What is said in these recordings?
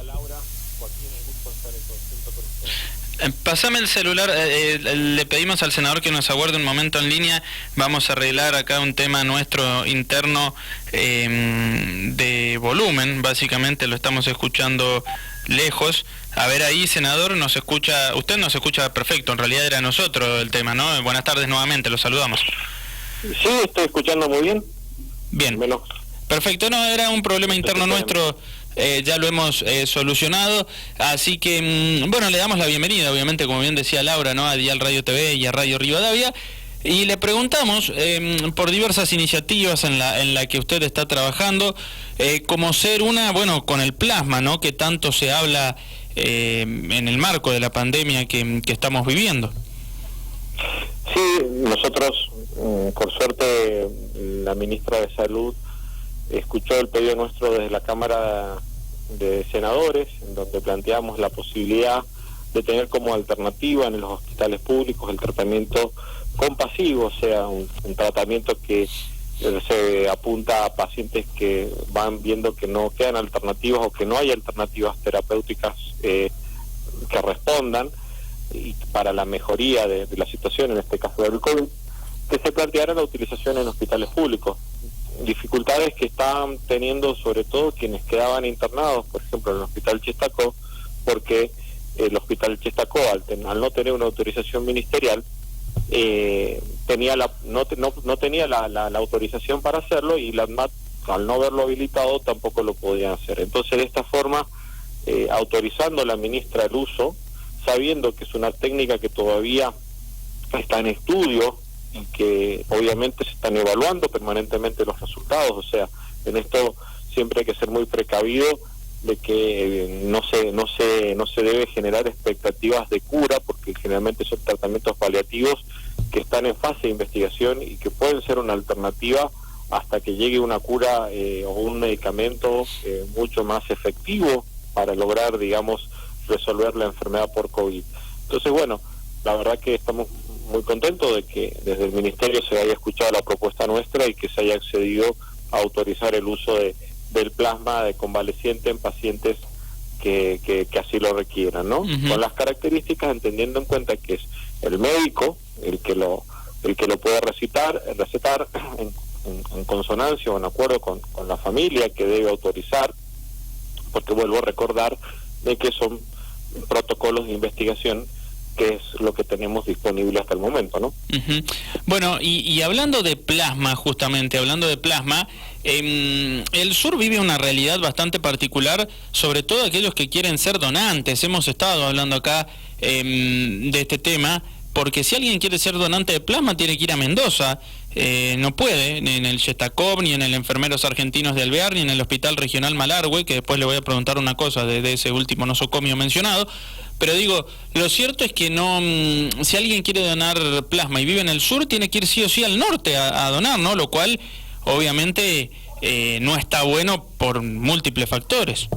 Hola Laura, Joaquín, un gusto estar en conjunto con usted. Pásame el celular, le pedimos al senador que nos aguarde un momento en línea, vamos a arreglar acá un tema nuestro interno de volumen, básicamente lo estamos escuchando lejos. A ver ahí, senador, nos escucha, usted nos escucha perfecto, en realidad era nosotros el tema, ¿no? Buenas tardes nuevamente, los saludamos. Sí, estoy escuchando muy bien. Bien. Menos. Perfecto, no, era un problema interno nuestro, ya lo hemos solucionado, así que, bueno, le damos la bienvenida, obviamente, como bien decía Laura, ¿no? A Dial Radio TV y a Radio Rivadavia, y le preguntamos, por diversas iniciativas en la que usted está trabajando, como ser una, bueno, con el plasma, ¿no? Que tanto se habla en el marco de la pandemia que estamos viviendo. Sí, nosotros, por suerte, la ministra de Salud escuchó el pedido nuestro desde la Cámara de Senadores, en donde planteamos la posibilidad de tener como alternativa en los hospitales públicos el tratamiento compasivo, o sea, un tratamiento que se apunta a pacientes que van viendo que no quedan alternativas o que no hay alternativas terapéuticas que respondan y para la mejoría de la situación, en este caso del COVID, que se planteara la utilización en hospitales públicos. Dificultades que están teniendo sobre todo quienes quedaban internados, por ejemplo en el Hospital Chestacó, porque el Hospital Chestacó al no tener una autorización ministerial no tenía la autorización para hacerlo, y la ANMAT, al no verlo habilitado, tampoco lo podían hacer. Entonces, de esta forma, autorizando a la ministra el uso, sabiendo que es una técnica que todavía está en estudio y que obviamente se están evaluando permanentemente los resultados, o sea, en esto siempre hay que ser muy precavido de que no se debe generar expectativas de cura, porque generalmente son tratamientos paliativos que están en fase de investigación y que pueden ser una alternativa hasta que llegue una cura o un medicamento mucho más efectivo para lograr, digamos, resolver la enfermedad por COVID. Entonces, bueno, la verdad que estamos muy contentos de que desde el Ministerio se haya escuchado la propuesta nuestra y que se haya accedido a autorizar el uso del plasma de convaleciente en pacientes que así lo requieran, ¿no? Uh-huh. Con las características, entendiendo en cuenta que es el médico el que lo puede recetar en consonancia o en acuerdo con la familia que debe autorizar, porque vuelvo a recordar de que son protocolos de investigación, que es lo que tenemos disponible hasta el momento, ¿no? Uh-huh. Bueno, y hablando de plasma, justamente, el sur vive una realidad bastante particular, sobre todo aquellos que quieren ser donantes. Hemos estado hablando acá de este tema, porque si alguien quiere ser donante de plasma tiene que ir a Mendoza, no puede, ni en el Chestacó, ni en el Enfermeros Argentinos de Alvear, ni en el Hospital Regional Malargüe, que después le voy a preguntar una cosa de ese último nosocomio mencionado. Pero digo, lo cierto es que no, si alguien quiere donar plasma y vive en el sur, tiene que ir sí o sí al norte a donar, ¿no? Lo cual, obviamente, no está bueno por múltiples factores.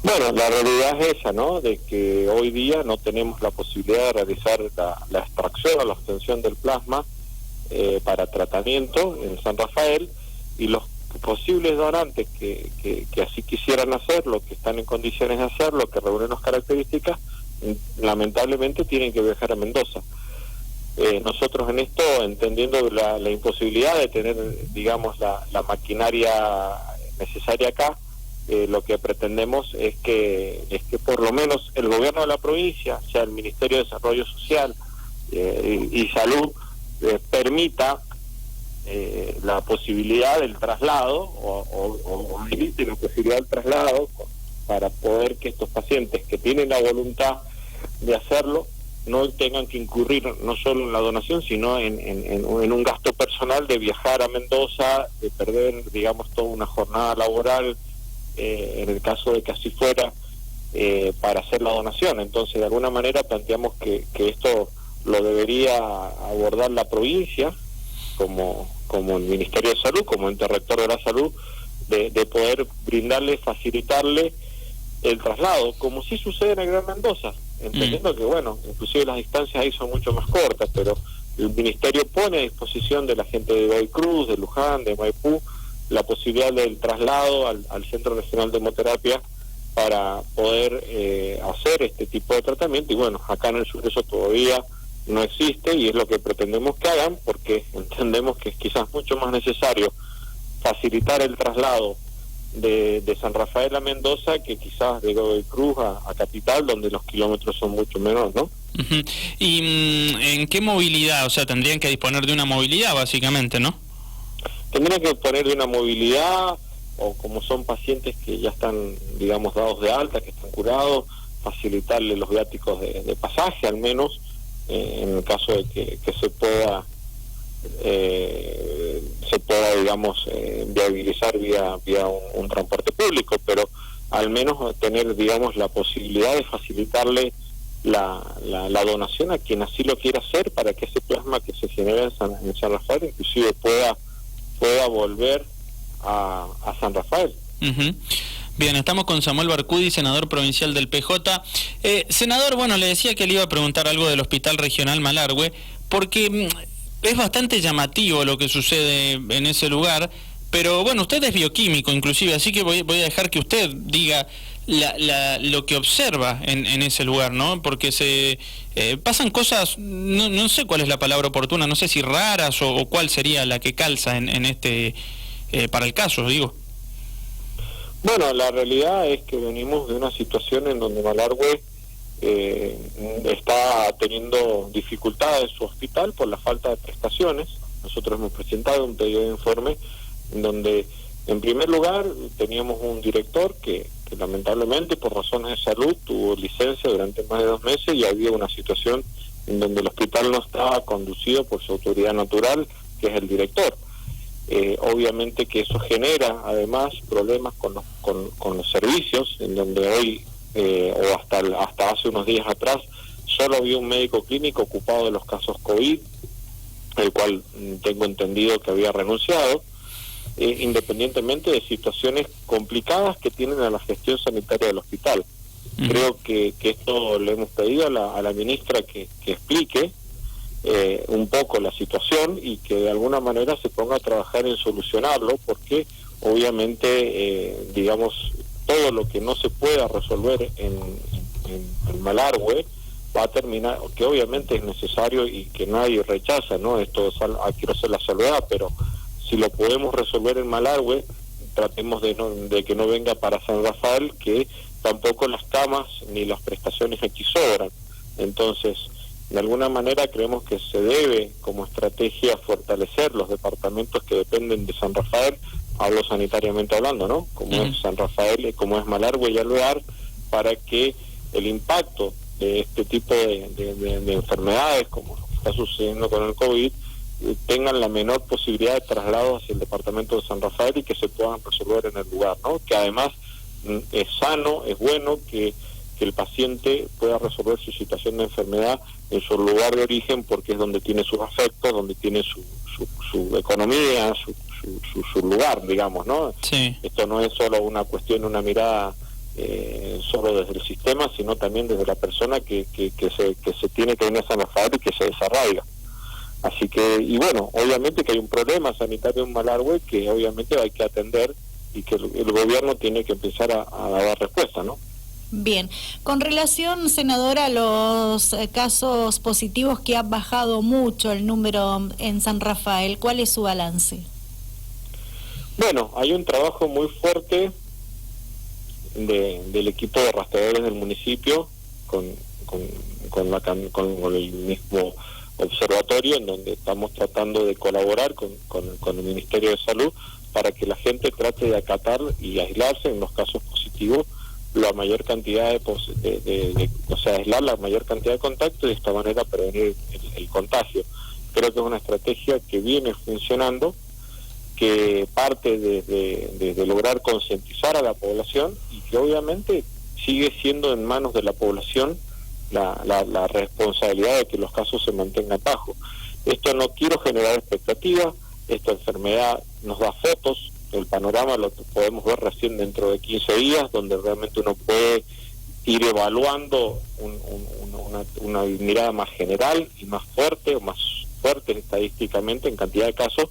Bueno, la realidad es esa, ¿no? De que hoy día no tenemos la posibilidad de realizar la extracción o la obtención del plasma para tratamiento en San Rafael, y los posibles donantes que así quisieran hacerlo, que están en condiciones de hacerlo, que reúnen las características, lamentablemente tienen que viajar a Mendoza. Nosotros en esto, entendiendo la imposibilidad de tener, digamos, la maquinaria necesaria acá, lo que pretendemos es que por lo menos el gobierno de la provincia, sea el Ministerio de Desarrollo Social y Salud, permita la posibilidad del traslado o habilite la posibilidad del traslado para poder que estos pacientes que tienen la voluntad de hacerlo no tengan que incurrir no solo en la donación, sino en un gasto personal de viajar a Mendoza, de perder, digamos, toda una jornada laboral en el caso de que así fuera, para hacer la donación. Entonces, de alguna manera planteamos que esto lo debería abordar la provincia como el Ministerio de Salud, como ente rector de la salud, de poder brindarle, facilitarle el traslado, como sí sucede en el Gran Mendoza, entendiendo que, bueno, inclusive las distancias ahí son mucho más cortas, pero el Ministerio pone a disposición de la gente de Godoy Cruz, de Luján, de Maipú, la posibilidad del traslado al Centro Regional de Hemoterapia para poder hacer este tipo de tratamiento. Y bueno, acá en el sur eso todavía no existe y es lo que pretendemos que hagan, porque entendemos que es quizás mucho más necesario facilitar el traslado de San Rafael a Mendoza que quizás de Godoy Cruz a Capital, donde los kilómetros son mucho menores, ¿no? Uh-huh. ¿Y en qué movilidad? O sea, tendrían que disponer de una movilidad, básicamente, ¿no? Tendrían que disponer de una movilidad, o como son pacientes que ya están, digamos, dados de alta, que están curados, facilitarle los viáticos de pasaje, al menos, en el caso de que se pueda, digamos, viabilizar vía un transporte público, pero al menos tener, digamos, la posibilidad de facilitarle la donación a quien así lo quiera hacer, para que ese plasma que se genera en San Rafael inclusive pueda volver a San Rafael. Uh-huh. Bien, estamos con Samuel Barcudi, senador provincial del PJ. Senador, bueno, le decía que le iba a preguntar algo del Hospital Regional Malargüe, porque es bastante llamativo lo que sucede en ese lugar, pero bueno, usted es bioquímico inclusive, así que voy a dejar que usted diga lo que observa en ese lugar, ¿no? Porque se pasan cosas, no sé cuál es la palabra oportuna, no sé si raras o cuál sería la que calza en este, para el caso, digo. Bueno, la realidad es que venimos de una situación en donde Malargüe está teniendo dificultades en su hospital por la falta de prestaciones. Nosotros hemos presentado un pedido de informe en donde, en primer lugar, teníamos un director que lamentablemente por razones de salud tuvo licencia durante más de 2 meses, y había una situación en donde el hospital no estaba conducido por su autoridad natural, que es el director. Obviamente que eso genera además problemas con los servicios, en donde hoy o hasta hace unos días atrás solo había un médico clínico ocupado de los casos COVID, el cual tengo entendido que había renunciado, independientemente de situaciones complicadas que tienen a la gestión sanitaria del hospital. Uh-huh. Creo que esto le hemos pedido a la ministra que explique un poco la situación y que de alguna manera se ponga a trabajar en solucionarlo, porque obviamente, digamos, todo lo que no se pueda resolver en Malargüe va a terminar, que obviamente es necesario y que nadie rechaza, ¿no? Esto quiero hacer la salvedad, pero si lo podemos resolver en Malargüe, tratemos de que no venga para San Rafael, que tampoco las camas ni las prestaciones aquí sobran. Entonces, de alguna manera creemos que se debe, como estrategia, fortalecer los departamentos que dependen de San Rafael, hablo sanitariamente hablando, ¿no? Como es San Rafael, como es Malargüe y Alvear, para que el impacto de este tipo de enfermedades, como está sucediendo con el COVID, tengan la menor posibilidad de traslado hacia el departamento de San Rafael y que se puedan resolver en el lugar, ¿no? Que además es sano, es bueno que el paciente pueda resolver su situación de enfermedad en su lugar de origen, porque es donde tiene sus afectos, donde tiene su economía, su lugar, digamos, ¿no? Sí. Esto no es solo una cuestión, una mirada solo desde el sistema, sino también desde la persona que se tiene que venir a San Rafael y que se desarraiga. Así que, y bueno, obviamente que hay un problema sanitario en Malargüe que obviamente hay que atender y que el gobierno tiene que empezar a dar respuesta, ¿no? Bien, con relación, senadora, a los casos positivos, que ha bajado mucho el número en San Rafael, ¿cuál es su balance? Bueno, hay un trabajo muy fuerte del equipo de rastreadores del municipio con el mismo observatorio, en donde estamos tratando de colaborar con el Ministerio de Salud para que la gente trate de acatar y aislarse en los casos positivos la mayor cantidad o sea, aislar la mayor cantidad de contactos y de esta manera prevenir el contagio. Creo que es una estrategia que viene funcionando, que parte desde lograr concientizar a la población y que obviamente sigue siendo en manos de la población la responsabilidad de que los casos se mantengan bajo. Esto no quiero generar expectativas, esta enfermedad nos da fotos, el panorama lo podemos ver recién dentro de 15 días, donde realmente uno puede ir evaluando una mirada más general y más fuerte, o más fuerte estadísticamente en cantidad de casos,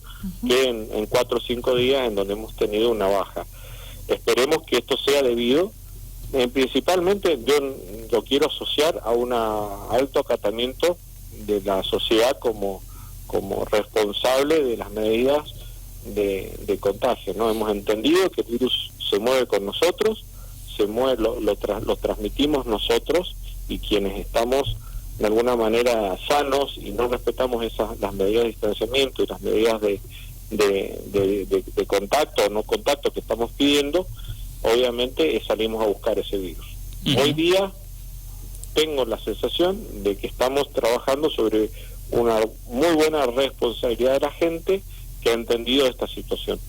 que en 4 o 5 días en donde hemos tenido una baja. Esperemos que esto sea debido Principalmente yo lo quiero asociar a un alto acatamiento de la sociedad como responsable de las medidas de contagio, ¿no? Hemos entendido que el virus se mueve con nosotros, lo transmitimos nosotros, y quienes estamos de alguna manera sanos y no respetamos las medidas de distanciamiento y las medidas de contacto o no contacto que estamos pidiendo, obviamente salimos a buscar ese virus. Hoy día tengo la sensación de que estamos trabajando sobre una muy buena responsabilidad de la gente que ha entendido esta situación.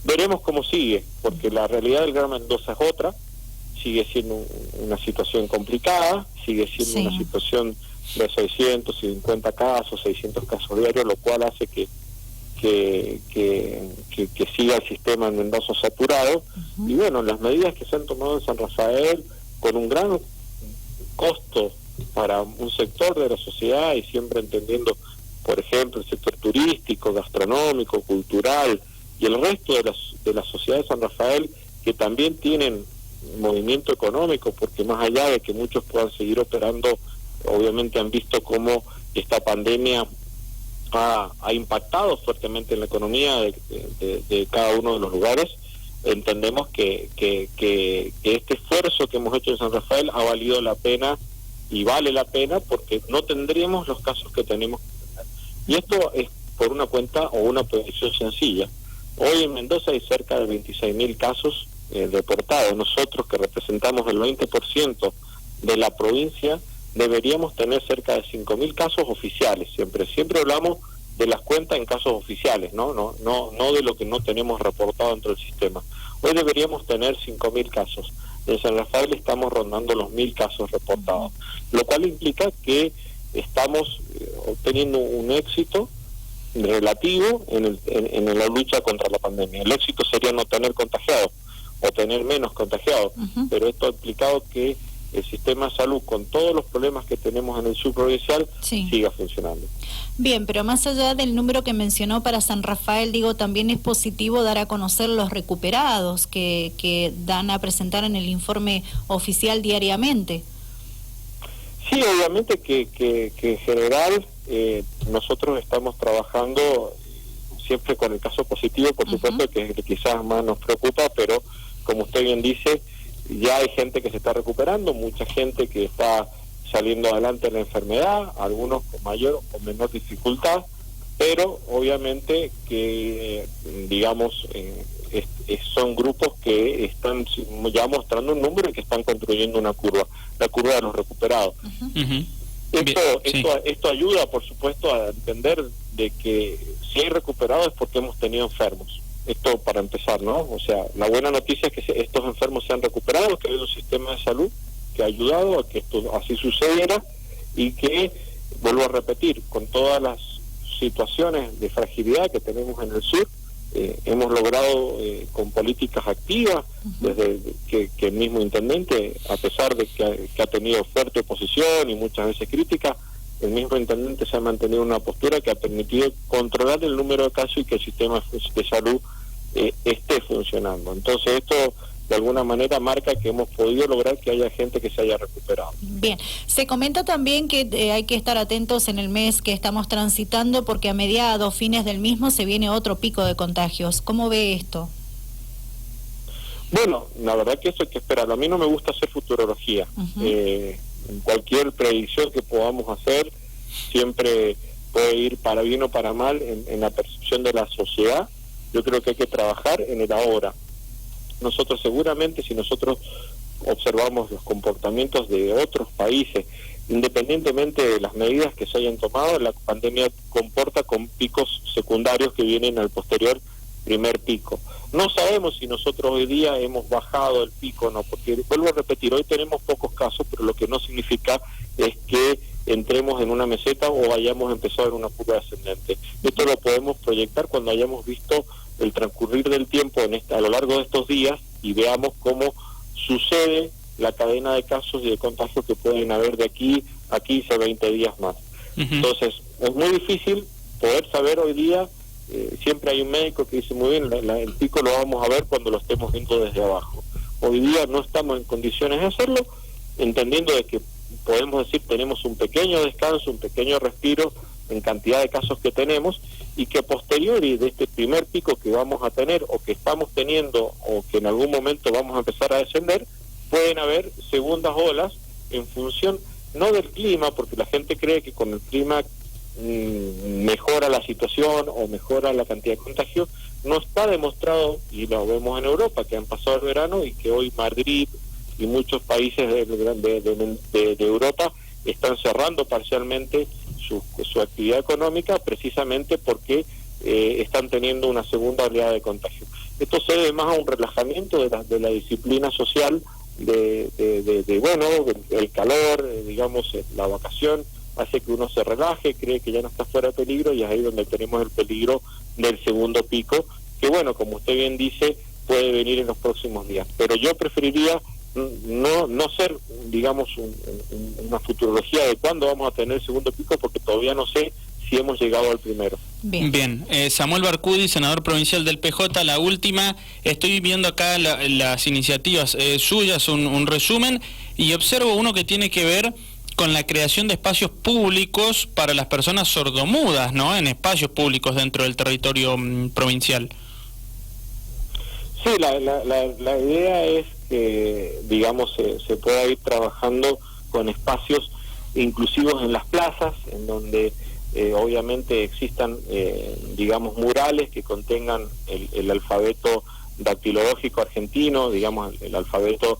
Veremos cómo sigue, porque la realidad del Gran Mendoza es otra, sigue siendo una situación complicada, sigue siendo una situación de 650 casos, 600 casos diarios, lo cual hace que siga el sistema en Mendoza saturado. Y bueno, las medidas que se han tomado en San Rafael, con un gran costo para un sector de la sociedad, y siempre entendiendo, por ejemplo, el sector turístico, gastronómico, cultural, y el resto de la sociedad de San Rafael, que también tienen movimiento económico, porque más allá de que muchos puedan seguir operando, obviamente han visto cómo esta pandemia ha impactado fuertemente en la economía de cada uno de los lugares. Entendemos que este esfuerzo que hemos hecho en San Rafael ha valido la pena y vale la pena, porque no tendríamos los casos que tenemos que tener. Y esto es por una cuenta o una predicción sencilla. Hoy en Mendoza hay cerca de 26.000 casos reportados. Nosotros, que representamos el 20% de la provincia, deberíamos tener cerca de 5.000 casos oficiales. Siempre hablamos de las cuentas en casos oficiales, no de lo que no tenemos reportado dentro del sistema. Hoy deberíamos tener 5.000 casos. En San Rafael estamos rondando los 1.000 casos reportados, lo cual implica que estamos obteniendo un éxito relativo en la lucha contra la pandemia. El éxito sería no tener contagiados o tener menos contagiados, pero esto ha implicado que el sistema de salud, con todos los problemas que tenemos en el sur provincial, siga funcionando. Bien, pero más allá del número que mencionó para San Rafael, digo, también es positivo dar a conocer los recuperados que dan a presentar en el informe oficial diariamente. Sí, obviamente que en general nosotros estamos trabajando siempre con el caso positivo, por supuesto, que es el que quizás más nos preocupa, pero como usted bien dice, ya hay gente que se está recuperando, mucha gente que está saliendo adelante en la enfermedad, algunos con mayor o menor dificultad, pero obviamente que, digamos, son grupos que están ya mostrando un número y que están construyendo una curva, la curva de los recuperados. Esto ayuda, por supuesto, a entender de que si hay recuperados es porque hemos tenido enfermos. Esto para empezar, ¿no? O sea, la buena noticia es que estos enfermos se han recuperado, que hay un sistema de salud que ha ayudado a que esto así sucediera, y que, vuelvo a repetir, con todas las situaciones de fragilidad que tenemos en el sur, hemos logrado con políticas activas, desde que el mismo intendente, a pesar de que ha tenido fuerte oposición y muchas veces crítica, el mismo intendente se ha mantenido una postura que ha permitido controlar el número de casos y que el sistema de salud esté funcionando. Entonces esto de alguna manera marca que hemos podido lograr que haya gente que se haya recuperado. Bien, se comenta también que hay que estar atentos en el mes que estamos transitando, porque a mediados, fines del mismo, se viene otro pico de contagios. ¿Cómo ve esto? Bueno, la verdad que eso hay que esperarlo. A mí no me gusta hacer futurología. Cualquier predicción que podamos hacer siempre puede ir para bien o para mal en la percepción de la sociedad. Yo creo que hay que trabajar en el ahora. Nosotros seguramente, si nosotros observamos los comportamientos de otros países, independientemente de las medidas que se hayan tomado, la pandemia comporta con picos secundarios que vienen al posterior primer pico. No sabemos si nosotros hoy día hemos bajado el pico o no, porque vuelvo a repetir, hoy tenemos pocos casos, pero lo que no significa es que entremos en una meseta o hayamos empezado en una curva ascendente. Esto lo podemos proyectar cuando hayamos visto el transcurrir del tiempo a lo largo de estos días y veamos cómo sucede la cadena de casos y de contagios que pueden haber de aquí a 15 o 20 días más. Entonces, es muy difícil poder saber hoy día. Siempre hay un médico que dice, muy bien, el pico lo vamos a ver cuando lo estemos viendo desde abajo. Hoy día no estamos en condiciones de hacerlo, entendiendo de que podemos decir tenemos un pequeño descanso, un pequeño respiro en cantidad de casos que tenemos, y que posteriori de este primer pico que vamos a tener o que estamos teniendo o que en algún momento vamos a empezar a descender, pueden haber segundas olas en función no del clima, porque la gente cree que con el clima mejora la situación o mejora la cantidad de contagios. No está demostrado, y lo vemos en Europa, que han pasado el verano y que hoy Madrid y muchos países de Europa están cerrando parcialmente su actividad económica, precisamente porque están teniendo una segunda oleada de contagio. Esto se debe más a un relajamiento de la disciplina social, bueno, el calor, digamos, la vacación, hace que uno se relaje, cree que ya no está fuera de peligro, y es ahí donde tenemos el peligro del segundo pico, que bueno, como usted bien dice, puede venir en los próximos días. Pero yo preferiría no ser, digamos, una futurología de cuándo vamos a tener el segundo pico, porque todavía no sé si hemos llegado al primero. Bien. Samuel Barcudi, senador provincial del PJ, la última. Estoy viendo acá las iniciativas suyas, un resumen, y observo uno que tiene que ver con la creación de espacios públicos para las personas sordomudas, ¿no? En espacios públicos dentro del territorio provincial. Sí, la idea es que, digamos, se pueda ir trabajando con espacios inclusivos en las plazas, en donde obviamente existan, digamos, murales que contengan el alfabeto dactilológico argentino, digamos, el alfabeto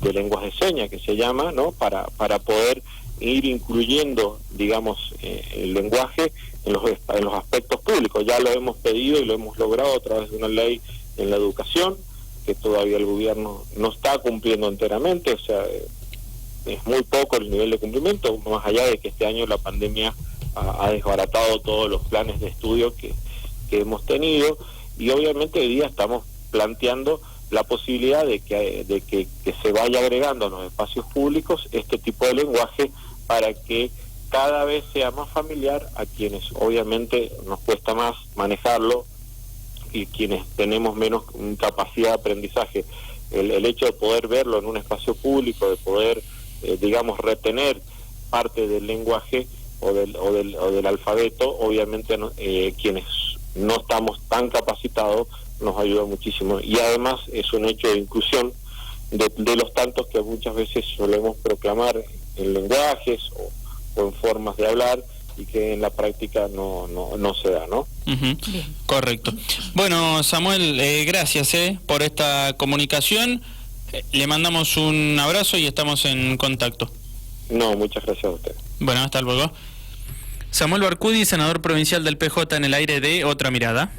de lenguas de señas, que se llama, ¿no? Para poder ir incluyendo, digamos, el lenguaje en los aspectos públicos. Ya lo hemos pedido y lo hemos logrado a través de una ley en la educación, que todavía el gobierno no está cumpliendo enteramente, o sea, es muy poco el nivel de cumplimiento, más allá de que este año la pandemia ha desbaratado todos los planes de estudio que hemos tenido, y obviamente hoy día estamos planteando la posibilidad de que se vaya agregando a los espacios públicos este tipo de lenguaje, para que cada vez sea más familiar a quienes obviamente nos cuesta más manejarlo y quienes tenemos menos capacidad de aprendizaje. El hecho de poder verlo en un espacio público, de poder, digamos, retener parte del lenguaje o del alfabeto, obviamente quienes no estamos tan capacitados, nos ayuda muchísimo, y además es un hecho de inclusión de los tantos que muchas veces solemos proclamar en lenguajes o en formas de hablar, y que en la práctica no se da, ¿no? Correcto. Bueno, Samuel, gracias por esta comunicación. Le mandamos un abrazo y estamos en contacto. No, muchas gracias a usted. Bueno, hasta luego. Samuel Barcudi, senador provincial del PJ, en el aire de Otra Mirada.